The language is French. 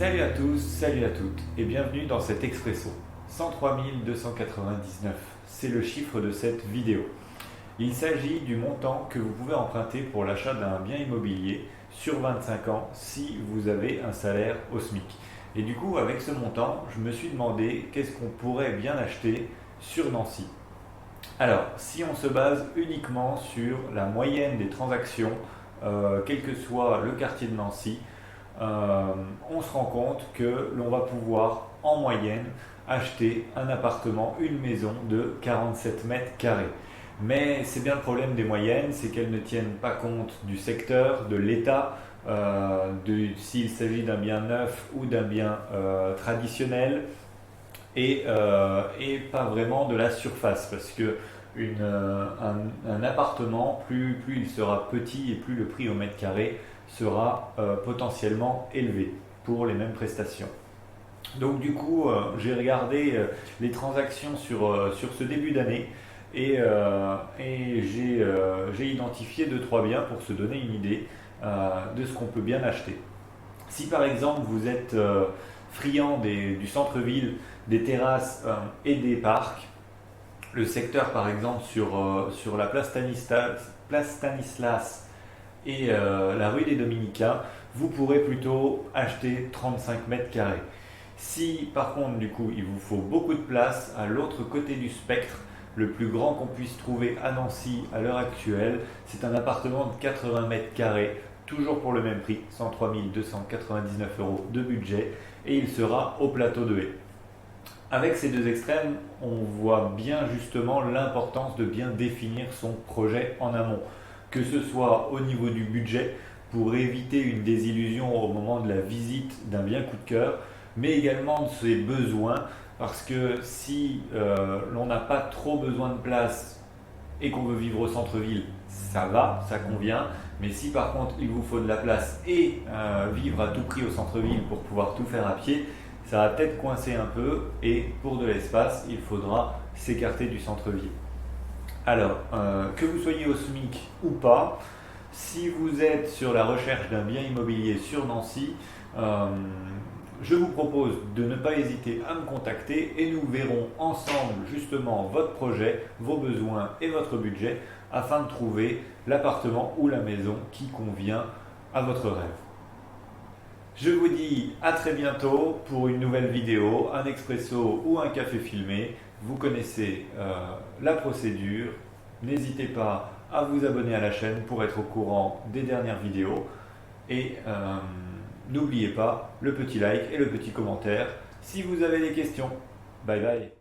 Salut à tous, salut à toutes et bienvenue dans cet expresso. 103 299, c'est le chiffre de cette vidéo. Il s'agit du montant que vous pouvez emprunter pour l'achat d'un bien immobilier sur 25 ans si vous avez un salaire au SMIC. Et du coup, avec ce montant, je me suis demandé qu'est-ce qu'on pourrait bien acheter sur Nancy. Alors, si on se base uniquement sur la moyenne des transactions, quel que soit le quartier de Nancy, on se rend compte que l'on va pouvoir en moyenne acheter un appartement, une maison de 47 mètres carrés. Mais c'est bien le problème des moyennes, c'est qu'elles ne tiennent pas compte du secteur, de l'état, s'il s'agit d'un bien neuf ou d'un bien traditionnel, et pas vraiment de la surface, parce que un appartement, plus il sera petit et plus le prix au mètre carré sera potentiellement élevé pour les mêmes prestations. Donc du coup, j'ai regardé les transactions sur ce début d'année et j'ai identifié 2-3 biens pour se donner une idée de ce qu'on peut bien acheter. Si par exemple vous êtes friand du centre-ville, des terrasses et des parcs, le secteur par exemple sur la place Stanislas et la rue des Dominicains, vous pourrez plutôt acheter 35 mètres carrés. Si par contre du coup il vous faut beaucoup de place à l'autre côté du spectre, le plus grand qu'on puisse trouver à Nancy à l'heure actuelle, c'est un appartement de 80 mètres carrés, toujours pour le même prix, 103 299 € de budget, et il sera au plateau de Haye. Avec ces deux extrêmes, on voit bien justement l'importance de bien définir son projet en amont, que ce soit au niveau du budget pour éviter une désillusion au moment de la visite d'un bien coup de cœur, mais également de ses besoins, parce que si l'on n'a pas trop besoin de place et qu'on veut vivre au centre-ville, ça va, ça convient. Mais si par contre il vous faut de la place et vivre à tout prix au centre-ville pour pouvoir tout faire à pied, ça va peut-être coincer un peu, et pour de l'espace, il faudra s'écarter du centre-ville. Alors, que vous soyez au SMIC ou pas, si vous êtes sur la recherche d'un bien immobilier sur Nancy, je vous propose de ne pas hésiter à me contacter et nous verrons ensemble justement votre projet, vos besoins et votre budget afin de trouver l'appartement ou la maison qui convient à votre rêve. Je vous dis à très bientôt pour une nouvelle vidéo, un expresso ou un café filmé. Vous connaissez la procédure. N'hésitez pas à vous abonner à la chaîne pour être au courant des dernières vidéos. Et n'oubliez pas le petit like et le petit commentaire si vous avez des questions. Bye bye.